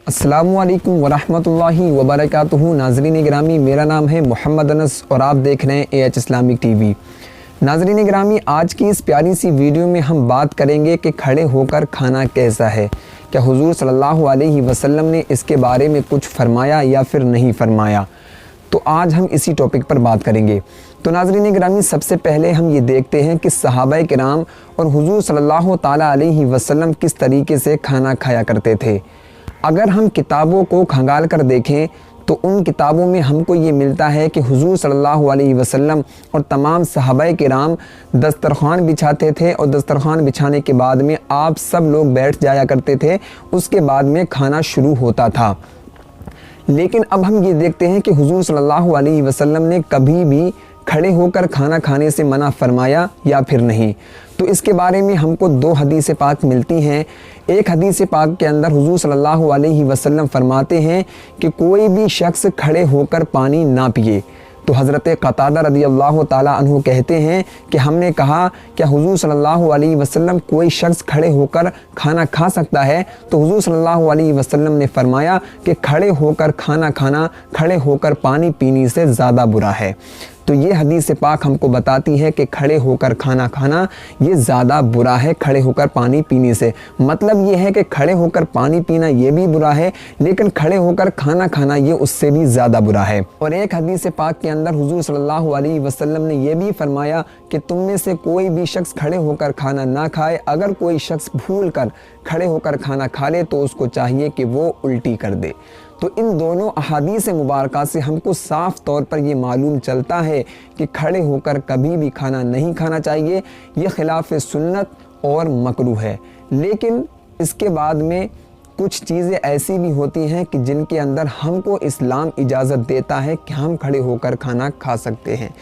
अस्सलामुअलैकुम वरहमतुल्लाहि वबरकातुहू। नाज़रीन गिरामी, मेरा नाम है मोहम्मद अनस और आप देख रहे हैं AH इस्लामिक टीवी। नाज़रीन गिरामी, आज की इस प्यारी सी वीडियो में हम बात करेंगे कि खड़े होकर खाना कैसा है। क्या हुज़ूर सल्लल्लाहु अलैहि वसल्लम ने इसके बारे में कुछ फरमाया या फिर नहीं फरमाया? तो आज हम इसी टॉपिक पर बात करेंगे। तो नाज़रीन गिरामी, सबसे पहले हम ये देखते हैं कि सहाबाए किराम और हुज़ूर सल्लल्लाहु ताला अलैहि वसल्लम किस तरीके से खाना खाया करते थे। अगर हम किताबों को खंगाल कर देखें तो उन किताबों में हमको ये मिलता है कि हुज़ूर सल्लल्लाहु अलैहि वसल्लम और तमाम सहाबाए किराम दस्तरख़्वान बिछाते थे और दस्तरख़्वान बिछाने के बाद में आप सब लोग बैठ जाया करते थे। उसके बाद में खाना शुरू होता था। लेकिन अब हम ये देखते हैं कि हुज़ूर सल्लल्लाहु अलैहि वसल्लम ने कभी भी खड़े होकर खाना खाने से मना फरमाया या फिर नहीं। तो इसके बारे में हमको दो हदीस पाक मिलती हैं। एक हदीस पाक के अंदर हुज़ूर सल्लल्लाहु अलैहि वसल्लम फरमाते हैं कि कोई भी शख्स खड़े होकर पानी ना पिए। तो हज़रत क़तादा रज़ियल्लाहु ताला अन्हु कहते हैं कि हमने कहा क्या हुज़ूर सल्लल्लाहु अलैहि वसल्लम कोई शख्स खड़े होकर खाना खा सकता है? तो हुज़ूर सल्लल्लाहु अलैहि वसल्लम ने फरमाया कि खड़े होकर खाना खाना खड़े होकर पानी पीने से ज़्यादा बुरा है। तो ये हदीस पाक हमको बताती है कि खड़े होकर खाना खाना ये ज़्यादा बुरा है खड़े होकर पानी पीने से। मतलब ये है कि खड़े होकर पानी पीना ये भी बुरा है, लेकिन खड़े होकर खाना खाना ये उससे भी ज़्यादा बुरा है। और एक हदीस पाक के अंदर हुज़ूर सल्लल्लाहु अलैहि वसल्लम ने ये भी फरमाया कि तुम में से कोई भी शख्स खड़े होकर खाना ना खाए। अगर कोई शख्स भूल कर खड़े होकर खाना खा ले तो उसको चाहिए कि वो उल्टी कर दे। तो इन दोनों अहादीस मुबारका से हमको साफ़ तौर पर ये मालूम चलता है कि खड़े होकर कभी भी खाना नहीं खाना चाहिए। ये खिलाफ सुन्नत और मकरूह है। लेकिन इसके बाद में कुछ चीज़ें ऐसी भी होती हैं कि जिनके अंदर हमको इस्लाम इजाज़त देता है कि हम खड़े होकर खाना खा सकते हैं,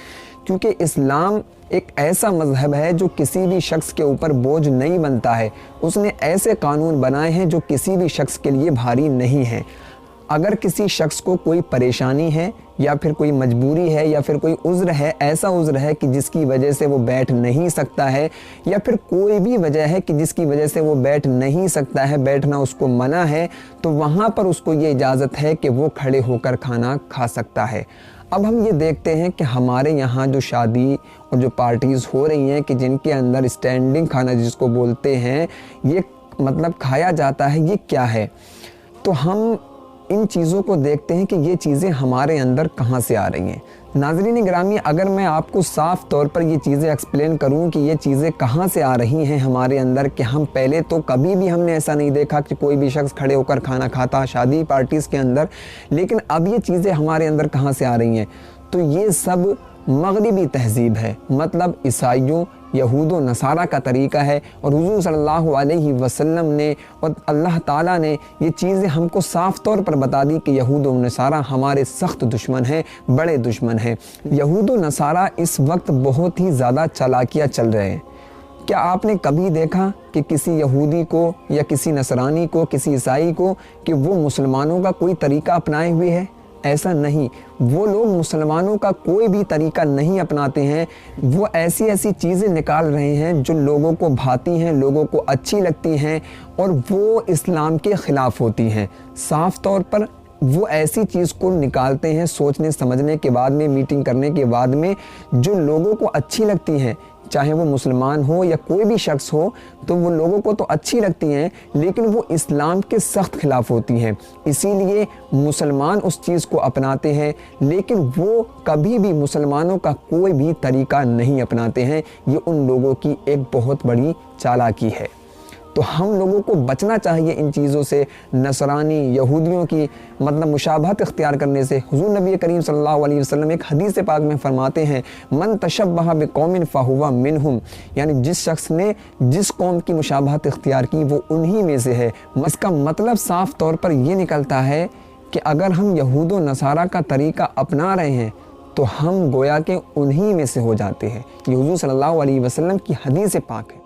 क्योंकि इस्लाम एक ऐसा मज़हब है जो किसी भी शख्स के ऊपर बोझ नहीं बनता है। उसने ऐसे कानून बनाए हैं जो किसी भी शख्स के लिए भारी नहीं है। अगर किसी शख्स को कोई परेशानी है या फिर कोई मजबूरी है या फिर कोई उज़्र है, ऐसा उज़्र है कि जिसकी वजह से वो बैठ नहीं सकता है, या फिर कोई भी वजह है कि जिसकी वजह से वो बैठ नहीं सकता है, बैठना उसको मना है, तो वहाँ पर उसको ये इजाज़त है कि वो खड़े होकर खाना खा सकता है। अब हम ये देखते हैं कि हमारे यहाँ जो शादी और जो पार्टीज़ हो रही हैं कि जिनके अंदर स्टैंडिंग खाना जिसको बोलते हैं, ये मतलब खाया जाता है, ये क्या है? तो हम इन चीज़ों को देखते हैं कि ये चीज़ें हमारे अंदर कहाँ से आ रही हैं। नाज़रीन गिरामी, अगर मैं आपको साफ़ तौर पर ये चीज़ें एक्सप्लेन करूँ कि ये चीज़ें कहाँ से आ रही हैं हमारे अंदर, कि हम पहले तो कभी भी हमने ऐसा नहीं देखा कि कोई भी शख्स खड़े होकर खाना खाता शादी पार्टीज़ के अंदर, लेकिन अब ये चीज़ें हमारे अंदर कहाँ से आ रही हैं? तो ये सब मगरिबी तहज़ीब है, मतलब ईसाइयों यहूद व नसारा का तरीका है। और हुज़ूर सल्लल्लाहु अलैहि वसल्लम ने और अल्लाह ताला ने ये चीज़ें हमको साफ़ तौर पर बता दी कि यहूद व नसारा हमारे सख्त दुश्मन हैं, बड़े दुश्मन हैं। यहूद व नसारा इस वक्त बहुत ही ज़्यादा चालाकियाँ चल रहे हैं। क्या आपने कभी देखा कि किसी यहूदी को या किसी नसरानी को, किसी ईसाई को, कि वो मुसलमानों का कोई तरीका अपनाए हुए है? ऐसा नहीं। वो लोग मुसलमानों का कोई भी तरीका नहीं अपनाते हैं। वो ऐसी ऐसी चीज़ें निकाल रहे हैं जो लोगों को भाती हैं, लोगों को अच्छी लगती हैं और वो इस्लाम के ख़िलाफ़ होती हैं। साफ़ तौर पर वो ऐसी चीज़ को निकालते हैं सोचने समझने के बाद में, मीटिंग करने के बाद में, जो लोगों को अच्छी लगती हैं, चाहे वो मुसलमान हो या कोई भी शख्स हो, तो वो लोगों को तो अच्छी लगती हैं, लेकिन वो इस्लाम के सख्त खिलाफ होती हैं। इसीलिए मुसलमान उस चीज़ को अपनाते हैं, लेकिन वो कभी भी मुसलमानों का कोई भी तरीका नहीं अपनाते हैं। ये उन लोगों की एक बहुत बड़ी चालाकी है। तो हम लोगों को बचना चाहिए इन चीज़ों से, नसरानी यहूदियों की मतलब मुशाबहत इख्तियार करने से। हुज़ूर नबी करीम सल्लल्लाहु अलैहि वसल्लम एक हदीस पाक में फरमाते हैं, मन तशब्बह बिकौमिन फहुवा मिनहुम, यानी जिस शख्स ने जिस कौम की मुशाबहत इख्तियार की वो उन्हीं में से है। इसका मतलब साफ़ तौर पर ये निकलता है कि अगर हम यहूद व नसारा का तरीका अपना रहे हैं तो हम गोया के उन्हीं में से हो जाते हैं। ये हुज़ूर सल्लल्लाहु अलैहि वसल्लम की हदीस पाक है।